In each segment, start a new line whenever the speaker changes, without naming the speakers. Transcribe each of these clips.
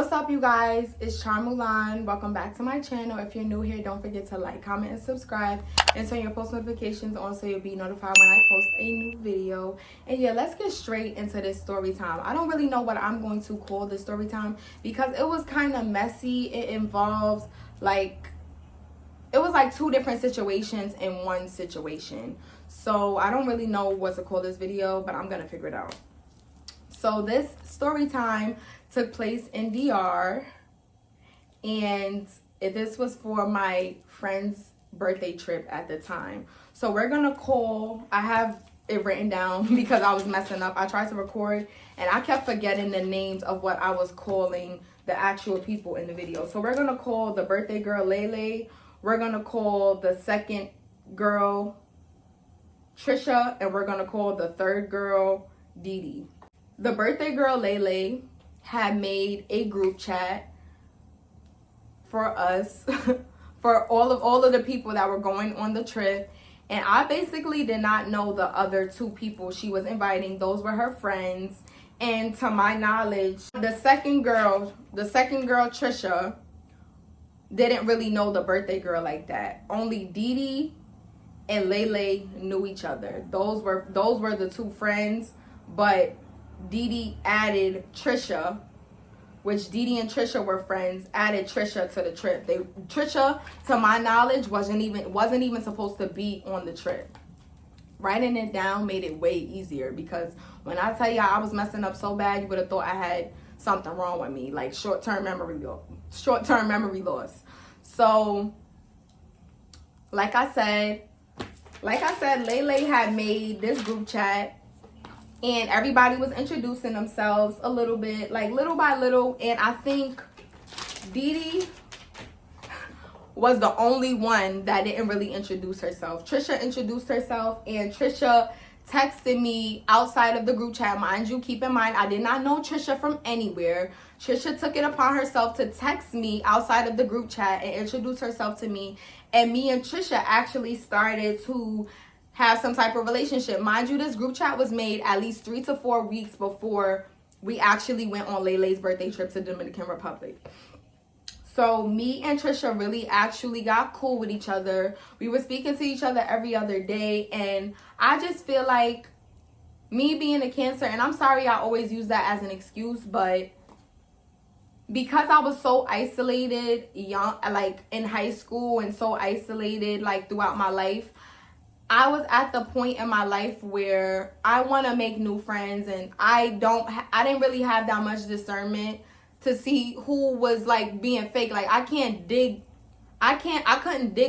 What's up, you guys? It's Charmulan. Welcome back to my channel. If you're new here, don't forget to like, comment, and subscribe, and turn your post notifications on so you'll be notified when I post a new video. And yeah, let's get straight into this story time. I don't really know what I'm going to call this story time because it was kind of messy. It involves it was like two different situations in one situation. So I don't really know what to call this video, but I'm gonna figure it out. So this story time took place in DR, and this was for my friend's birthday trip at the time. So we're gonna call, I have it written down because I was messing up. I tried to record and I kept forgetting the names of what I was calling the actual people in the video. So we're gonna call the birthday girl Lele. We're gonna call the second girl Trisha, and we're gonna call the third girl Dee. The birthday girl Lele had made a group chat for us for all of the people that were going on the trip, and I basically did not know the other two people she was inviting. Those were her friends, and to my knowledge, the second girl Trisha didn't really know the birthday girl like that. Only Dee and Lele knew each other. Those were the two friends, but Dee added Trisha, which Dee and Trisha were friends, added Trisha to the trip. Trisha, to my knowledge, wasn't even supposed to be on the trip. Writing it down made it way easier because when I tell you I was messing up so bad, you would have thought I had something wrong with me, like short-term memory loss. So, like I said, Lele had made this group chat. And everybody was introducing themselves a little bit, like little by little. And I think Dee was the only one that didn't really introduce herself. Trisha introduced herself, and Trisha texted me outside of the group chat. Mind you, keep in mind, I did not know Trisha from anywhere. Trisha took it upon herself to text me outside of the group chat and introduce herself to me. And me and Trisha actually started to have some type of relationship. Mind you, this group chat was made at least 3 to 4 weeks before we actually went on Lele's birthday trip to Dominican Republic. So me and Trisha really actually got cool with each other. We were speaking to each other every other day, and I just feel like me being a Cancer, and I'm sorry I always use that as an excuse, but because I was so isolated young, like in high school, and so isolated like throughout my life, I was at the point in my life where I want to make new friends, and I didn't really have that much discernment to see who was like being fake. Like I couldn't dig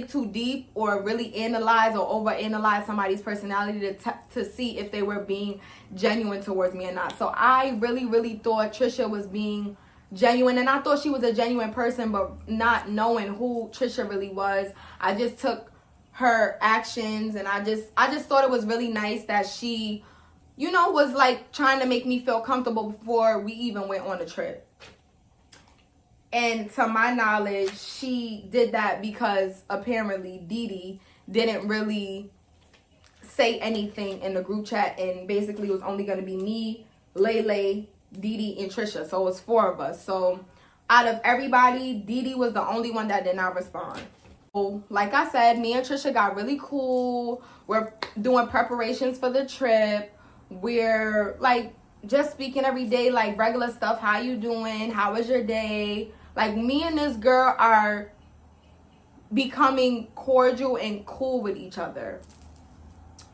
too deep or really analyze or overanalyze somebody's personality to see if they were being genuine towards me or not. So I really thought Trisha was being genuine, and I thought she was a genuine person, but not knowing who Trisha really was, I just took her actions, and I just thought it was really nice that she, was like trying to make me feel comfortable before we even went on the trip. And to my knowledge, she did that because apparently Dee didn't really say anything in the group chat, and basically it was only going to be me, Lele, Dee, and Trisha. So it was 4 of us. So out of everybody, Dee was the only one that did not respond. Like I said, me and Trisha got really cool. We're doing preparations for the trip. We're like just speaking every day, like regular stuff. How you doing? How was your day? Like me and this girl are becoming cordial and cool with each other.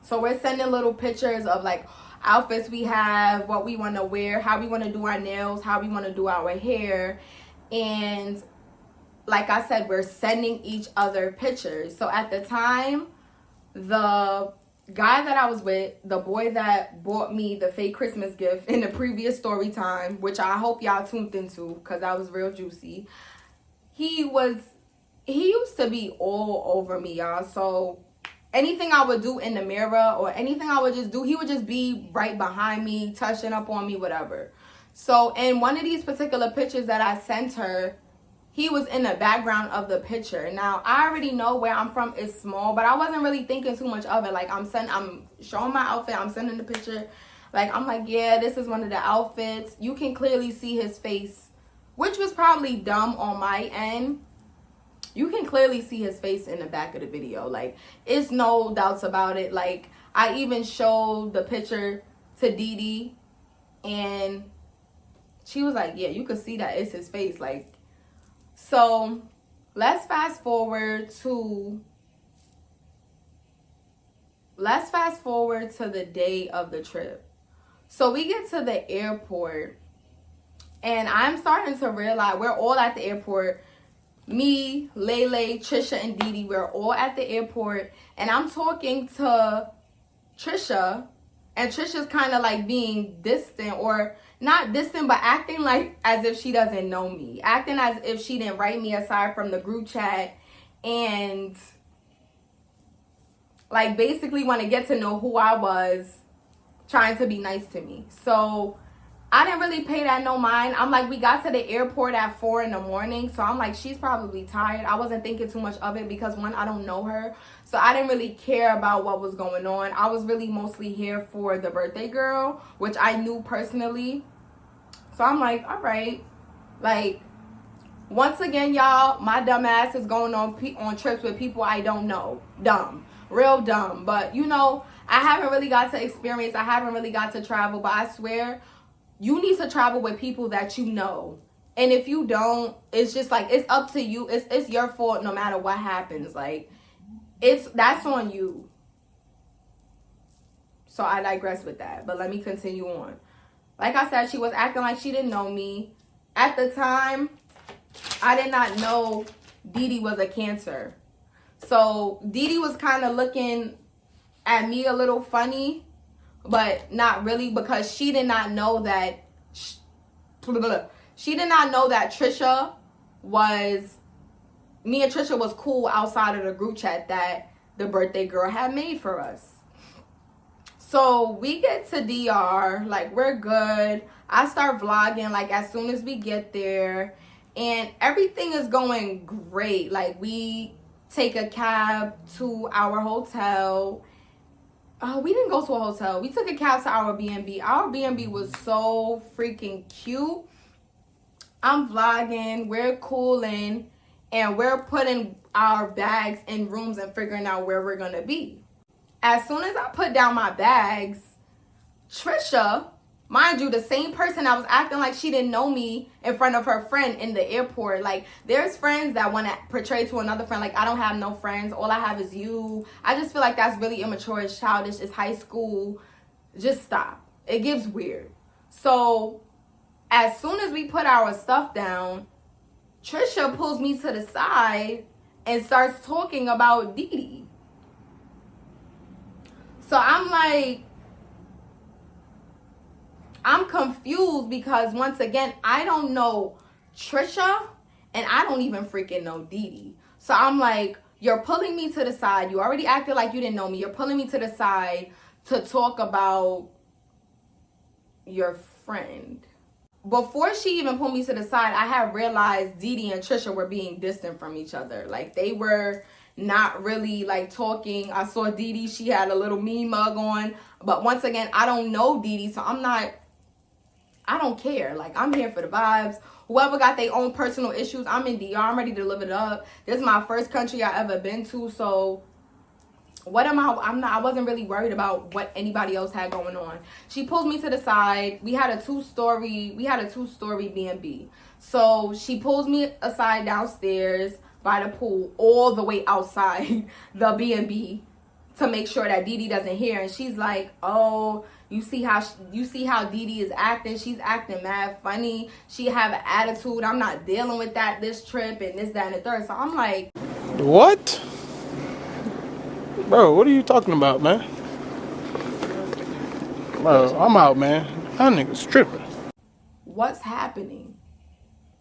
So we're sending little pictures of like outfits we have, what we want to wear, how we want to do our nails, how we want to do our hair. And like I said, we're sending each other pictures. So at the time, the guy that I was with, the boy that bought me the fake Christmas gift in the previous story time, which I hope y'all tuned into because that was real juicy. He used to be all over me, y'all. So anything I would do in the mirror or anything I would just do, he would just be right behind me, touching up on me, whatever. So in one of these particular pictures that I sent her, he was in the background of the picture. Now, I already know where I'm from is small, but I wasn't really thinking too much of it. Like, I'm showing my outfit, I'm sending the picture. Like, I'm like, yeah, this is one of the outfits. You can clearly see his face which was probably dumb on my end. You can clearly see his face in the back of the video. Like, it's no doubts about it. Like, I even showed the picture to Dee Dee, and she was like, yeah, you could see that it's his face. Like, so let's fast forward to the day of the trip. So we get to the airport, and I'm starting to realize we're all at the airport. Me, Lele, Trisha, and Dee Dee, we're all at the airport, and I'm talking to Trisha, and Trisha's kind of like being distant, or not distant, but acting like as if she doesn't know me, acting as if she didn't write me aside from the group chat, and like basically want to get to know who I was, trying to be nice to me. So I didn't really pay that no mind. I'm like, we got to the airport at 4 in the morning. So I'm like, she's probably tired. I wasn't thinking too much of it because, one, I don't know her. So I didn't really care about what was going on. I was really mostly here for the birthday girl, which I knew personally. So I'm like, all right. Like, once again, y'all, my dumb ass is going on trips with people I don't know. Dumb. Real dumb. But, you know, I haven't really got to experience. I haven't really got to travel. But I swear, you need to travel with people that you know. And if you don't, it's just like, it's up to you. It's your fault no matter what happens. Like, that's on you. So I digress with that. But let me continue on. Like I said, she was acting like she didn't know me. At the time, I did not know Dee Dee was a Cancer. So Dee Dee was kind of looking at me a little funny, but not really, because she did not know that Trisha was, me and Trisha was cool outside of the group chat that the birthday girl had made for us. So we get to DR, like, we're good. I start vlogging like as soon as we get there, and everything is going great. Like, we take a cab to our hotel. We didn't go to a hotel. We took a cab to our B&B. Our B&B was so freaking cute. I'm vlogging, we're cooling, and we're putting our bags in rooms and figuring out where we're gonna be. As soon as I put down my bags, Trisha, mind you, the same person that was acting like she didn't know me in front of her friend in the airport. Like, there's friends that want to portray to another friend like, I don't have no friends, all I have is you. I just feel like that's really immature. It's childish. It's high school. Just stop. It gives weird. So as soon as we put our stuff down, Trisha pulls me to the side and starts talking about Dee Dee. So I'm like, I'm confused because, once again, I don't know Trisha, and I don't even freaking know Dee Dee. So I'm like, you're pulling me to the side. You already acted like you didn't know me. You're pulling me to the side to talk about your friend. Before she even pulled me to the side, I had realized Dee Dee and Trisha were being distant from each other. Like, they were not really like talking. I saw Dee Dee, she had a little mean mug on. But once again, I don't know Dee Dee, so I don't care. Like, I'm here for the vibes. Whoever got their own personal issues, I'm in DR. I'm ready to live it up. This is my first country I ever been to, so what am I wasn't really worried about what anybody else had going on. She pulls me to the side. We had a two-story B&B. So she pulls me aside downstairs by the pool, all the way outside the B&B, to make sure that Dee Dee doesn't hear. And she's like, oh, you see how Dee Dee is acting? She's acting mad funny. She have an attitude. I'm not dealing with that this trip, and this, that, and the third. So I'm like,
what? Bro, what are you talking about, man? Bro, I'm out, man. That nigga's tripping.
what's happening?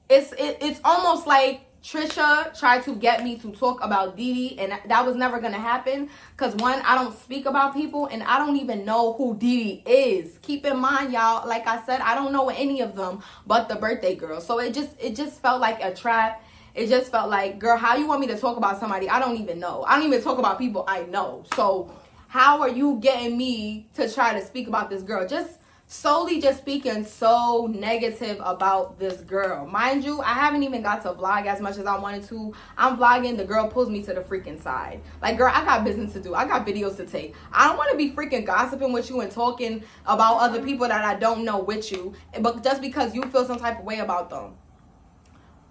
It's almost like Trisha tried to get me to talk about Dee Dee, and that was never gonna happen. Cause, one, I don't speak about people, and I don't even know who Dee Dee is. Keep in mind, y'all, like I said, I don't know any of them but the birthday girl. So it just felt like a trap. It just felt like, girl, how you want me to talk about somebody I don't even know? I don't even talk about people I know. So how are you getting me to try to speak about this girl? Just solely just speaking so negative about this girl. Mind you, I haven't even got to vlog as much as I wanted to. I'm vlogging, the girl pulls me to the freaking side. Like, girl, I got business to do. I got videos to take. I don't want to be freaking gossiping with you and talking about other people that I don't know with you, but just because you feel some type of way about them.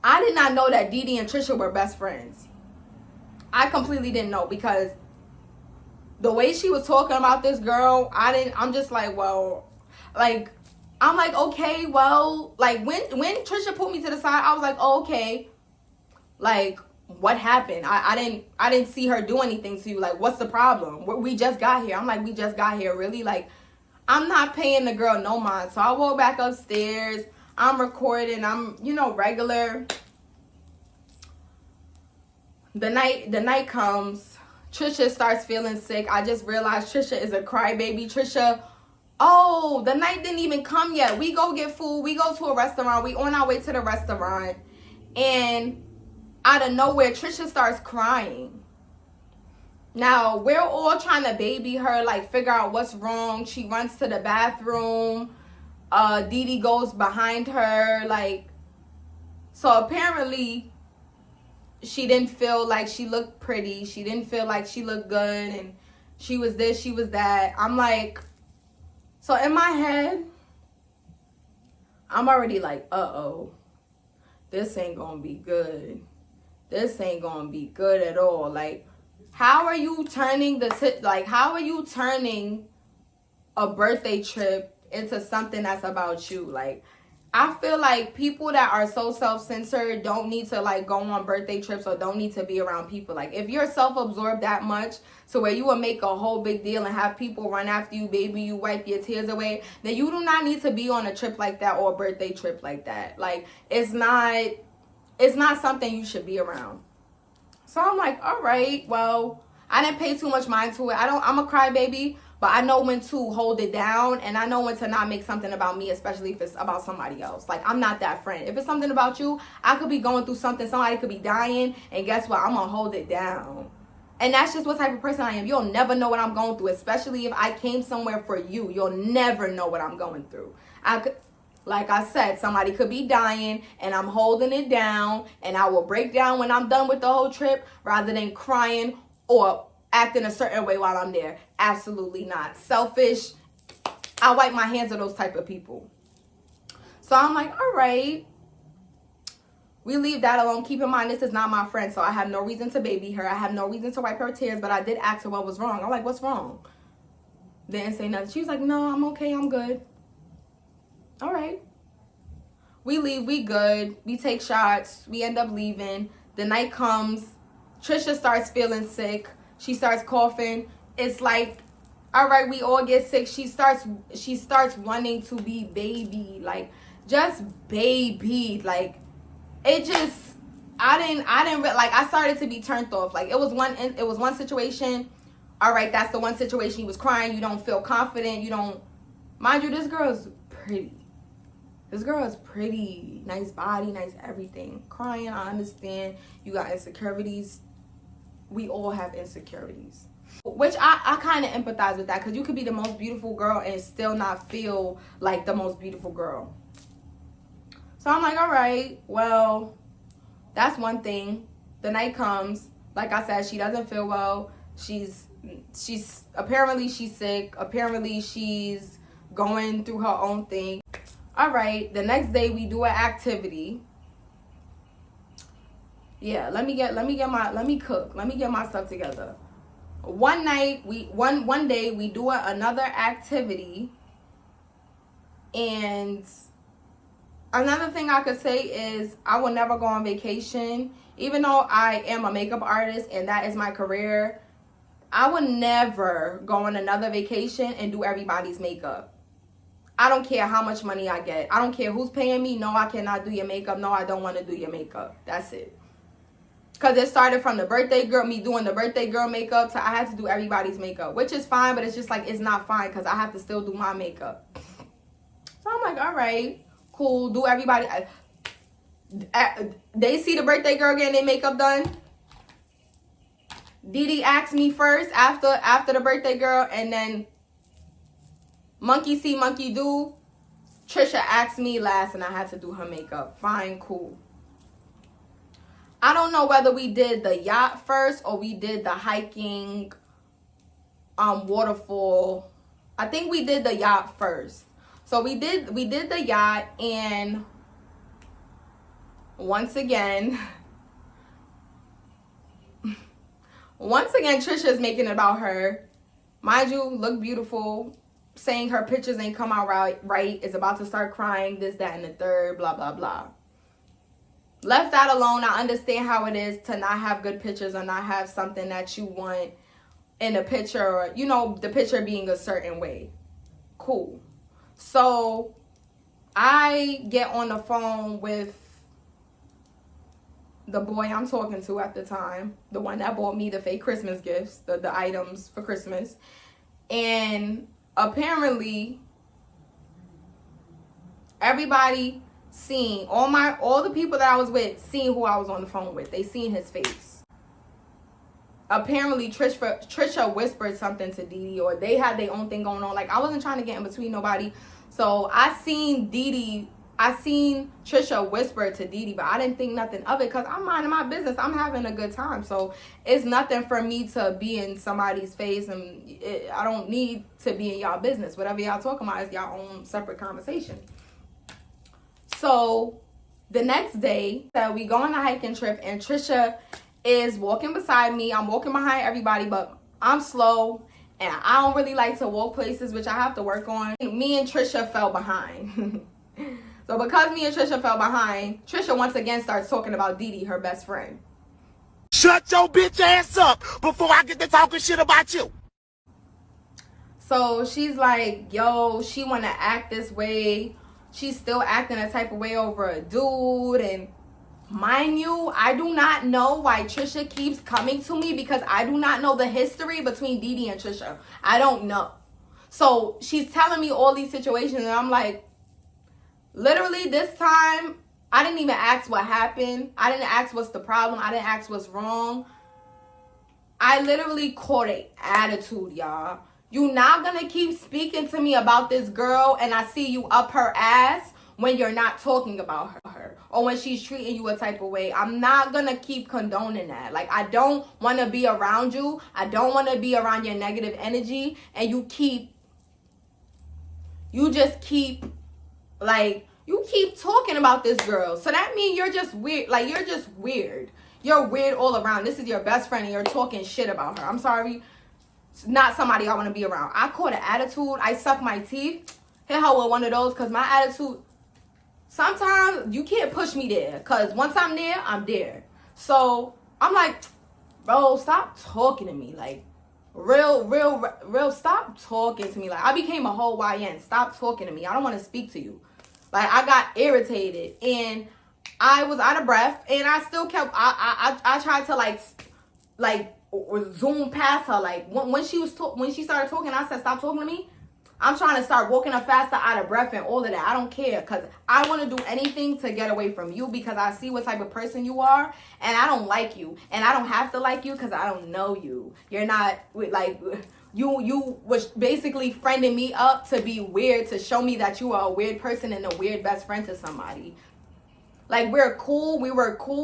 I did not know that Didi and Trisha were best friends. I completely didn't know, because the way she was talking about this girl, I'm just like, well, like, I'm like, okay, well, like, when Trisha put me to the side, I was like, oh, okay, like, what happened? I didn't see her do anything to you. Like, what's the problem? We just got here. I'm like, we just got here, really? Like, I'm not paying the girl no mind. So I walk back upstairs. I'm recording. I'm, regular. The night comes. Trisha starts feeling sick. I just realized Trisha is a crybaby. Trisha, oh, the night didn't even come yet. We go get food. We go to a restaurant. We on our way to the restaurant. And out of nowhere, Trisha starts crying. Now, we're all trying to baby her, like, figure out what's wrong. She runs to the bathroom. Didi goes behind her. Like, so apparently she didn't feel like she looked pretty. She didn't feel like she looked good. And she was this, she was that. I'm like, so in my head, I'm already like, uh-oh. This ain't gonna be good. This ain't gonna be good at all. Like, how are you turning a birthday trip into something that's about you? Like, I feel like people that are so self-centered don't need to, like, go on birthday trips or don't need to be around people. Like, if you're self-absorbed that much to where you will make a whole big deal and have people run after you, baby you, wipe your tears away, then you do not need to be on a trip like that or a birthday trip like that. Like, it's not something you should be around. So I'm like, all right, well, I didn't pay too much mind to it. I'm a crybaby, but I know when to hold it down, and I know when to not make something about me, especially if it's about somebody else. Like, I'm not that friend. If it's something about you, I could be going through something, somebody could be dying, and guess what? I'm gonna hold it down. And that's just what type of person I am. You'll never know what I'm going through, especially if I came somewhere for you. You'll never know what I'm going through. Like I said, somebody could be dying and I'm holding it down, and I will break down when I'm done with the whole trip rather than crying or acting a certain way while I'm there. Absolutely not. Selfish. I wipe my hands of those type of people. So I'm like, all right. We leave that alone. Keep in mind, this is not my friend, so I have no reason to baby her. I have no reason to wipe her tears, but I did ask her what was wrong. I'm like, what's wrong? Didn't say nothing. She was like, no, I'm okay. I'm good. All right. We leave. We good. We take shots. We end up leaving. The night comes. Trisha starts feeling sick. She starts coughing. It's like, all right, we all get sick. She starts wanting to be baby, like, just baby. Like, it just, I started to be turned off. Like, it was one situation. All right, that's the one situation. You was crying. You don't feel confident. You don't, mind you, this girl is pretty. This girl is pretty. Nice body, nice everything. Crying, I understand. You got insecurities. We all have insecurities. Which I kind of empathize with that, because you could be the most beautiful girl and still not feel like the most beautiful girl. So I'm like, all right, well, that's one thing. The night comes. Like I said, she doesn't feel well. She's apparently she's sick. Apparently she's going through her own thing. All right, the next day we do an activity. Yeah, let me cook. Let me get my stuff together. One day we do another activity. And another thing I could say is I will never go on vacation. Even though I am a makeup artist and that is my career, I would never go on another vacation and do everybody's makeup. I don't care how much money I get. I don't care who's paying me. No, I cannot do your makeup. No, I don't want to do your makeup. That's it. Because it started from the birthday girl, me doing the birthday girl makeup, to I had to do everybody's makeup. Which is fine, but it's just like, it's not fine because I have to still do my makeup. So I'm like, all right, cool. Do everybody. They see the birthday girl getting their makeup done. Didi asked me first after the birthday girl, and then Monkey see, monkey do. Trisha asked me last and I had to do her makeup. Fine, cool. I don't know whether we did the yacht first or we did the hiking waterfall. I think we did the yacht first. So we did the yacht, and once again Trisha is making it about her. Mind you, look beautiful, saying her pictures ain't come out right, is about to start crying, this, that, and the third, blah, blah, blah. Left that alone. I understand how it is to not have good pictures or not have something that you want in a picture, or, you know, the picture being a certain way. Cool. So I get on the phone with the boy I'm talking to at the time, the one that bought me the fake Christmas gifts, the items for Christmas. And apparently everybody seen, all the people that I was with seen who I was on the phone with. They seen his face. Apparently Trisha whispered something to Didi, or they had their own thing going on. Like, I wasn't trying to get in between nobody. So I seen Trisha whisper to Didi, but I didn't think nothing of it because I'm minding my business. I'm having a good time. So it's nothing for me to be in somebody's face, and I don't need to be in y'all business. Whatever y'all talking about is y'all own separate conversation. So the next day, we go on a hiking trip, and Trisha is walking beside me. I'm walking behind everybody, but I'm slow, and I don't really like to walk places, which I have to work on. Me and Trisha fell behind. So because me and Trisha fell behind, Trisha once again starts talking about Didi, her best friend.
Shut your bitch ass up before I get to talking shit about you.
So she's like, yo, she want to act this way. She's still acting a type of way over a dude. And mind you, I do not know why Trisha keeps coming to me, because I do not know the history between Didi and Trisha. I don't know. So she's telling me all these situations, and I'm like, literally this time, I didn't even ask what happened. I didn't ask what's the problem. I didn't ask what's wrong. I literally caught an attitude, y'all. You not gonna keep speaking to me about this girl and I see you up her ass when you're not talking about her, or when she's treating you a type of way. I'm not gonna keep condoning that. Like, I don't want to be around you. I don't want to be around your negative energy, and you just keep talking about this girl. So that means you're just weird. Like, you're just weird. You're weird all around. This is your best friend and you're talking shit about her. I'm sorry. It's not somebody I want to be around. I caught an attitude. I suck my teeth. Hit her with one of those, because my attitude, sometimes you can't push me there, because once I'm there, I'm there. So I'm like, bro, stop talking to me. Like, real, stop talking to me. Like, I became a whole YN. Stop talking to me. I don't want to speak to you. Like, I got irritated and I was out of breath, and I still kept, I tried to like zoom past her. Like, when she started talking, I said, stop talking to me. I'm trying to start walking up faster, out of breath, and all of that. I don't care, because I want to do anything to get away from you, because I see what type of person you are, and I don't like you. And I don't have to like you, because I don't know you. You're not, like, you was basically friending me up to be weird, to show me that you are a weird person and a weird best friend to somebody. Like, we were cool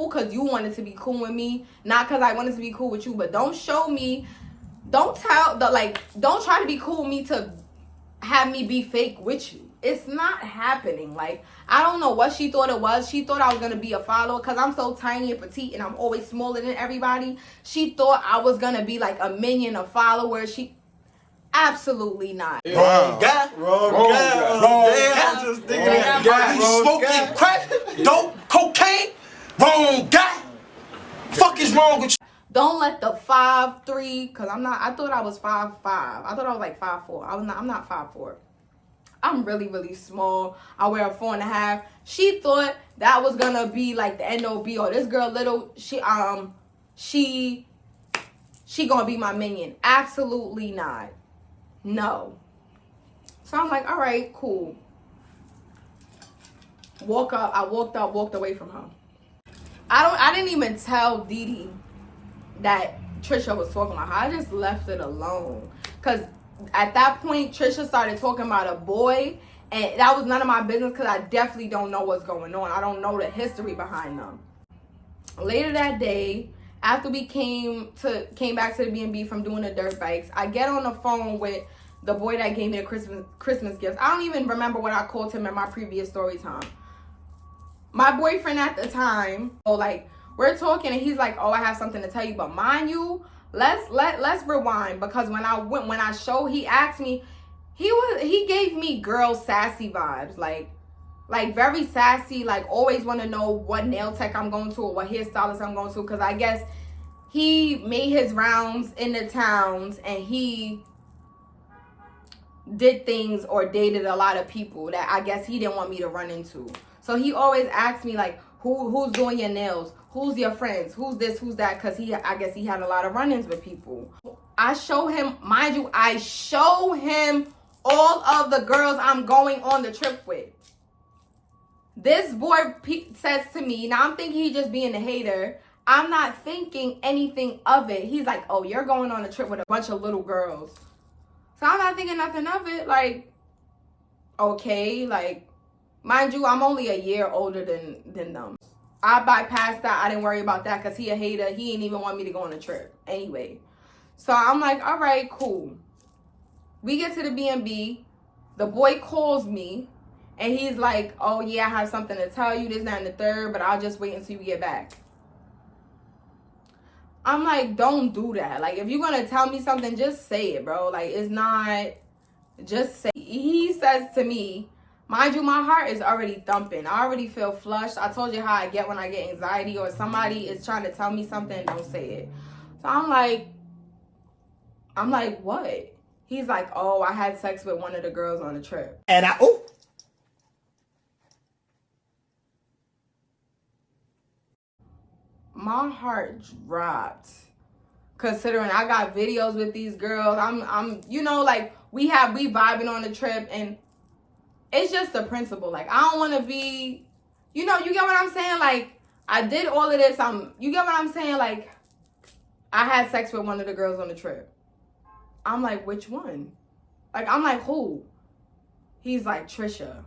because you wanted to be cool with me, not because I wanted to be cool with you. But don't try to be cool with me to have me be fake with you. It's not happening. Like, I don't know what she thought it was. She thought I was going to be a follower because I'm so tiny and petite and I'm always smaller than everybody. She thought I was going to be like a minion of followers. Absolutely not.
Wrong guy. Wrong guy. Just thinking that guy. Smoking crack, dope, cocaine. Wrong guy. Fuck is wrong with you?
Don't let the 5'3", because I'm not, I thought I was 5'5". I thought I was like 5'4". I'm not 5'4". I'm really, really small. I wear a 4.5. She thought that was gonna be like the end all be all. This girl little, she gonna be my minion. Absolutely not. No. So I'm like, all right, cool. I walked away from her. I didn't even tell Didi that Trisha was talking about her. I just left it alone. Because at that point, Trisha started talking about a boy, and that was none of my business because I definitely don't know what's going on. I don't know the history behind them. Later that day, after we came back to the B&B from doing the dirt bikes, I get on the phone with the boy that gave me the Christmas gifts. I don't even remember what I called him in my previous story time. My boyfriend at the time, we're talking and he's like, oh, I have something to tell you. But mind you, let's rewind, because when I showed, he asked me, he gave me girl sassy vibes, like very sassy, like always want to know what nail tech I'm going to or what hairstylist I'm going to, because I guess he made his rounds in the towns and he did things or dated a lot of people that I guess he didn't want me to run into. So he always asked me like, who's doing your nails? Who's your friends? Who's this? Who's that? Because I guess he had a lot of run-ins with people. I show him, mind you, I show him all of the girls I'm going on the trip with. This boy says to me, now I'm thinking he's just being a hater. I'm not thinking anything of it. He's like, oh, you're going on a trip with a bunch of little girls. So I'm not thinking nothing of it. Like, okay, like, mind you, I'm only a year older than them. I bypassed that. I didn't worry about that because he a hater. He didn't even want me to go on a trip anyway. So I'm like, all right, cool. We get to the B&B. The boy calls me. And he's like, oh, yeah, I have something to tell you, this, that, and the third, but I'll just wait until you get back. I'm like, don't do that. Like, if you're going to tell me something, just say it, bro. Like, it's not, just say it. He says to me, mind you, my heart is already thumping. I already feel flushed. I told you how I get when I get anxiety or somebody is trying to tell me something, don't say it. So I'm like, what? He's like, oh, I had sex with one of the girls on the trip.
And
my heart dropped, considering I got videos with these girls. I'm you know, like we vibing on the trip, and it's just the principle. Like, I don't want to be, you know, you get what I'm saying? Like, I did all of this. You get what I'm saying? Like, I had sex with one of the girls on the trip. I'm like, which one? Like, I'm like, who? He's like, Trisha.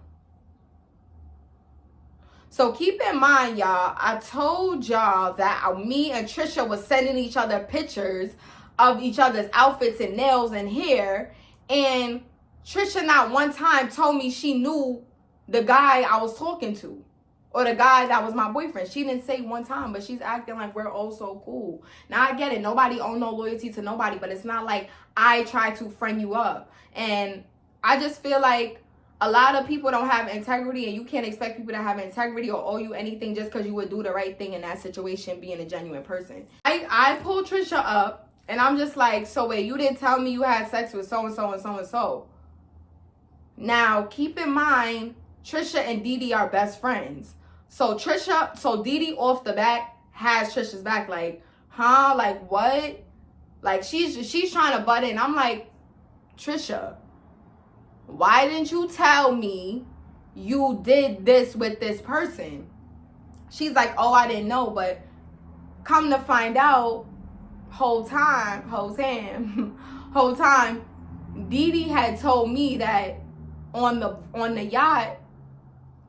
So keep in mind, y'all, I told y'all that me and Trisha was sending each other pictures of each other's outfits and nails and hair. And Trisha not one time told me she knew the guy I was talking to or the guy that was my boyfriend. She didn't say one time, but she's acting like we're all so cool. Now, I get it. Nobody owe no loyalty to nobody, but it's not like I try to friend you up. And I just feel like a lot of people don't have integrity, and you can't expect people to have integrity or owe you anything just because you would do the right thing in that situation, being a genuine person. I pulled Trisha up, and I'm just like, so wait, you didn't tell me you had sex with so-and-so and so-and-so. Now, keep in mind, Trisha and Didi are best friends. So Didi off the bat has Trisha's back. Like, huh? Like, what? Like, she's trying to butt in. I'm like, Trisha, why didn't you tell me you did this with this person? She's like, oh, I didn't know. But come to find out, whole time, Didi had told me that on the yacht,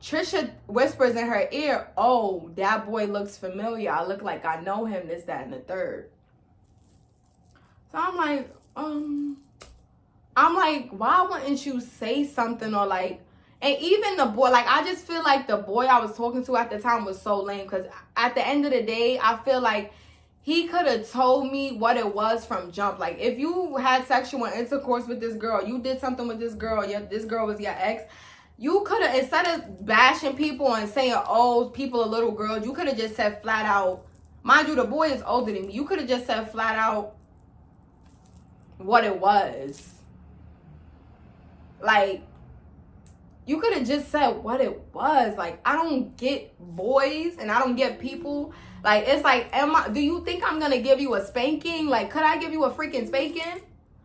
Trisha whispers in her ear, oh, that boy looks familiar. I look like I know him, this, that, and the third. So I'm like, why wouldn't you say something? Or like, and even the boy, like, I just feel like the boy I was talking to at the time was so lame, because at the end of the day, I feel like he could have told me what it was from jump. Like, if you had sexual intercourse with this girl, you did something with this girl, this girl was your ex, you could have, instead of bashing people and saying, oh, people are little girls, you could have just said flat out, mind you, the boy is older than me, you could have just said flat out what it was. Like, you could have just said what it was. Like, I don't get boys and I don't get people. Like, it's like, do you think I'm going to give you a spanking? Like, could I give you a freaking spanking?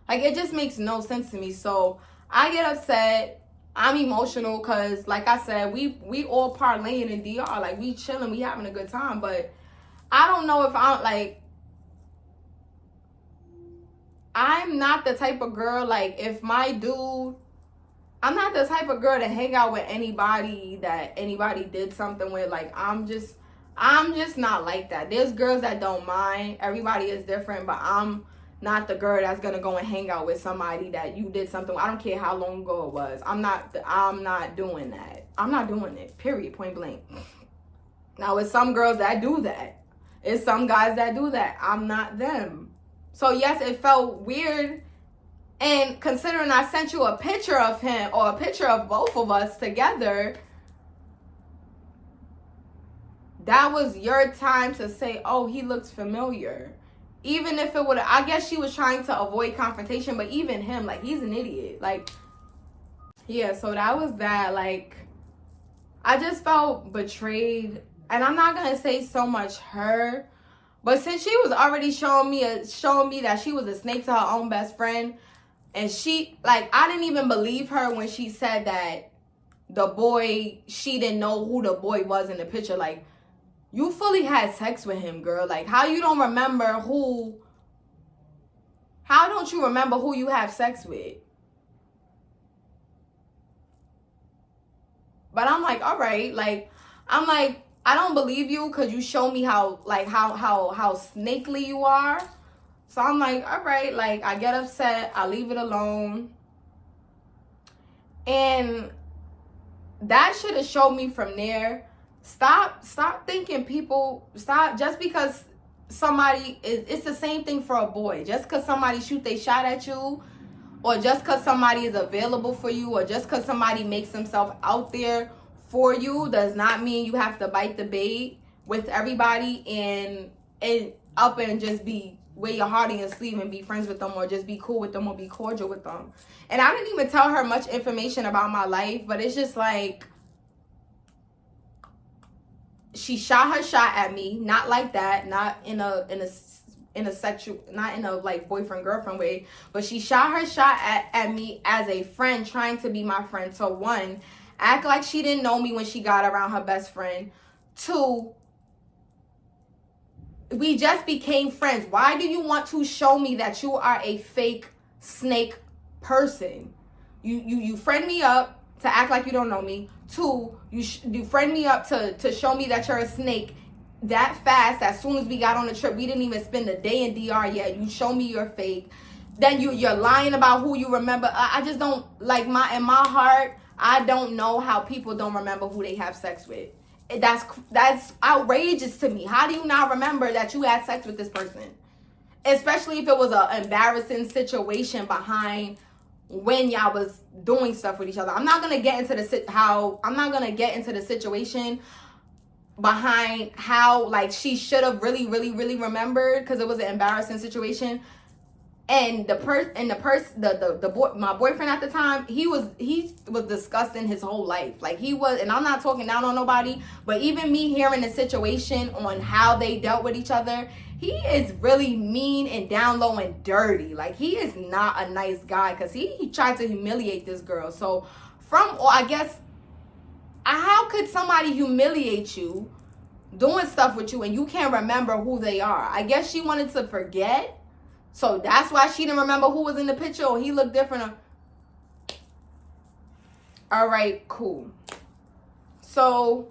Like, it just makes no sense to me. So, I get upset. I'm emotional because, like I said, we all parlaying in DR. Like, we chilling. We having a good time. But I don't know if I'm, like, I'm not the type of girl, like, if my dude, I'm not the type of girl to hang out with anybody that anybody did something with. Like, I'm just not like that. There's girls that don't mind. Everybody is different, but I'm not the girl that's gonna go and hang out with somebody that you did something with. I don't care how long ago it was. I'm not doing that. I'm not doing it, period, point blank. Now, it's some girls that do that. It's some guys that do that. I'm not them. So, yes, it felt weird. And considering I sent you a picture of him, or a picture of both of us together, that was your time to say, oh, he looks familiar. Even if it would, I guess she was trying to avoid confrontation, but even him, like, he's an idiot. Like, yeah, so that was that. Like, I just felt betrayed. And I'm not going to say so much her, but since she was already showing me that she was a snake to her own best friend, and she, like, I didn't even believe her when she said that the boy, she didn't know who the boy was in the picture. Like, you fully had sex with him, girl. Like, how don't you remember who you have sex with? But I'm like, all right. Like, I'm like, I don't believe you because you show me how snakely you are. So I'm like, all right, like, I get upset. I leave it alone. And that should have showed me from there. Stop thinking just because somebody it's the same thing for a boy. Just because somebody shoot they shot at you, or just because somebody is available for you, or just because somebody makes himself out there for you, does not mean you have to bite the bait with everybody and up and just wear your heart in your sleeve and be friends with them, or just be cool with them, or be cordial with them. And I didn't even tell her much information about my life, but it's just like, she shot her shot at me, not like that, not in a sexual, not in a like boyfriend girlfriend way, but she shot her shot at me as a friend, trying to be my friend. So, 1, act like she didn't know me when she got around her best friend. 2, we just became friends. Why do you want to show me that you are a fake snake person? You friend me up to act like you don't know me. 2, you friend me up to show me that you're a snake that fast. As soon as we got on the trip, we didn't even spend a day in DR yet. You show me you're fake. Then you're lying about who you remember. I just don't, like, in my heart, I don't know how people don't remember who they have sex with. That's outrageous to me. How do you not remember that you had sex with this person? Especially if it was an embarrassing situation behind when y'all was doing stuff with each other. I'm not gonna get into the situation behind how, like, she should have really remembered, because it was an embarrassing situation. And my boyfriend at the time, he was disgusting his whole life. Like, he was, and I'm not talking down on nobody, but even me hearing the situation on how they dealt with each other, he is really mean and down low and dirty. Like, he is not a nice guy, because he tried to humiliate this girl. So I guess, how could somebody humiliate you, doing stuff with you, and you can't remember who they are? I guess she wanted to forget. So that's why she didn't remember who was in the picture, or he looked different. All right, cool. So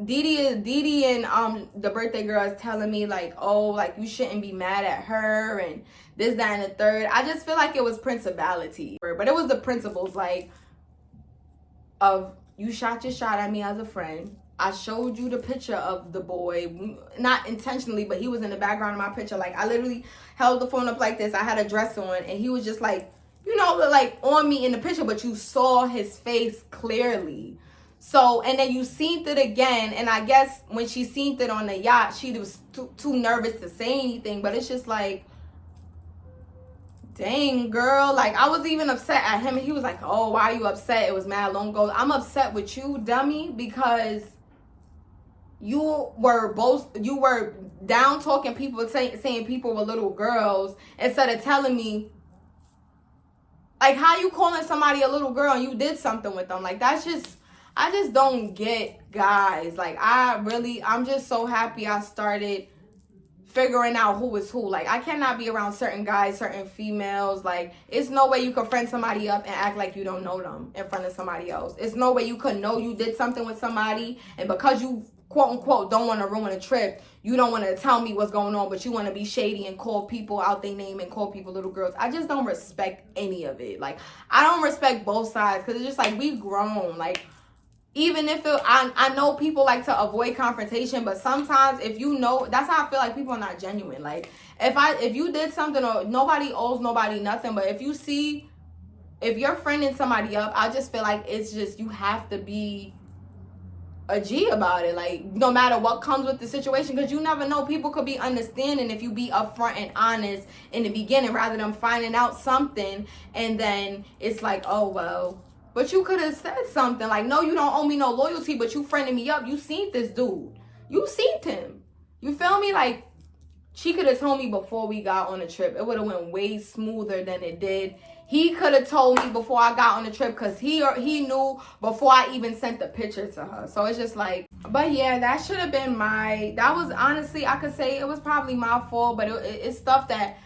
Didi and the birthday girl is telling me, like, oh, like, you shouldn't be mad at her and this, that, and the third. I just feel like it was principality, but it was the principles, like, of, you shot your shot at me as a friend. I showed you the picture of the boy, not intentionally, but he was in the background of my picture. Like, I literally held the phone up like this. I had a dress on, and he was just like, like on me in the picture, but you saw his face clearly. So, and then you seen it again, and I guess when she seen it on the yacht, she was too nervous to say anything, but it's just like, dang, girl. Like, I was even upset at him, and he was like, oh, why are you upset? It was mad long ago. I'm upset with you, dummy, because you were down talking people, saying people were little girls, instead of telling me, like, how you calling somebody a little girl and you did something with them? Like, that's just, I just don't get guys. Like, I'm just so happy I started figuring out who is who. Like, I cannot be around certain guys, certain females. Like, it's no way you could friend somebody up and act like you don't know them in front of somebody else. It's no way you could know you did something with somebody, and because you quote unquote don't want to ruin a trip, you don't want to tell me what's going on, but you want to be shady and call people out their name and call people little girls. I just don't respect any of it. Like, I don't respect both sides, because it's just like, we grown. Like, even if I know people like to avoid confrontation, but sometimes if you know, that's how I feel like people are not genuine. Like, if you did something, or nobody owes nobody nothing, but if you're friending somebody up, I just feel like it's just, you have to be a G about it. Like, no matter what comes with the situation, because you never know, people could be understanding if you be upfront and honest in the beginning, rather than finding out something and then it's like, oh well, but you could have said something like, no, you don't owe me no loyalty, but you friended me up. You seen this dude. You seen him. You feel me? Like, she could have told me before we got on the trip. It would have went way smoother than it did. He could have told me before I got on the trip, because he knew before I even sent the picture to her. So it's just like, but yeah, that should have been that was honestly, I could say it was probably my fault, but it's stuff that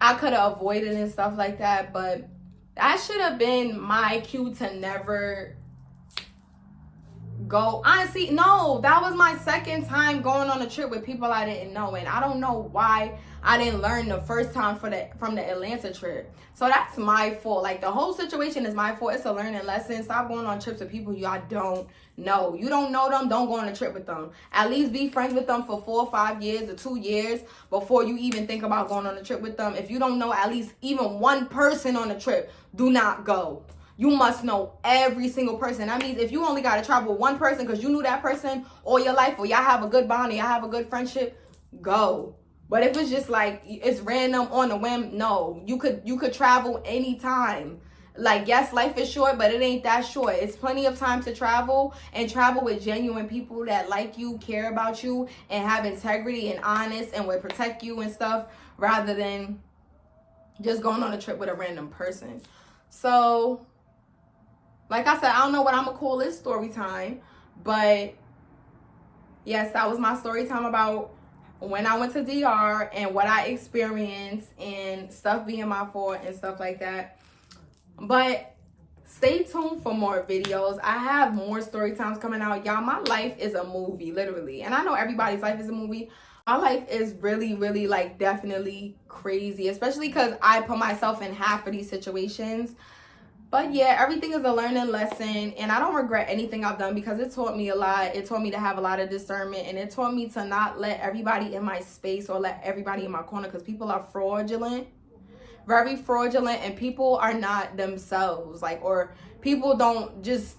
I could have avoided and stuff like that. But that should have been my cue to never go. Honestly, no, that was my second time going on a trip with people I didn't know, and I don't know why I didn't learn the first time from the Atlanta trip. So that's my fault. Like, the whole situation is my fault. It's a learning lesson. Stop going on trips with people y'all don't know. You don't know them, don't go on a trip with them. At least be friends with them for 4 or 5 years or 2 years before you even think about going on a trip with them. If you don't know at least even one person on the trip, do not go. You must know every single person. That means if you only got to travel with one person because you knew that person all your life, or y'all have a good bond, or y'all have a good friendship, go. But if it's just like, it's random on a whim, no. You could travel anytime. Like, yes, life is short, but it ain't that short. It's plenty of time to travel, and travel with genuine people that like you, care about you, and have integrity and honest and will protect you and stuff, rather than just going on a trip with a random person. So, like I said, I don't know what I'm going to call this story time, but yes, that was my story time about when I went to DR and what I experienced and stuff being my fault and stuff like that. But stay tuned for more videos. I have more story times coming out. Y'all, my life is a movie, literally. And I know everybody's life is a movie. My life is really, really, like, definitely crazy, especially because I put myself in half of these situations. But yeah, everything is a learning lesson, and I don't regret anything I've done, because it taught me a lot. It taught me to have a lot of discernment, and it taught me to not let everybody in my space or let everybody in my corner, because people are fraudulent, very fraudulent, and people are not themselves. Like, or people don't just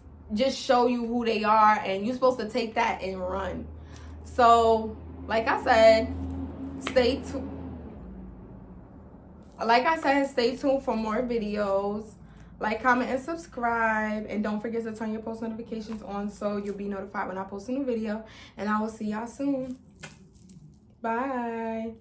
show you who they are, and you're supposed to take that and run. So, like I said, stay tuned for more videos. Like, comment, and subscribe. And don't forget to turn your post notifications on so you'll be notified when I post a new video. And I will see y'all soon. Bye.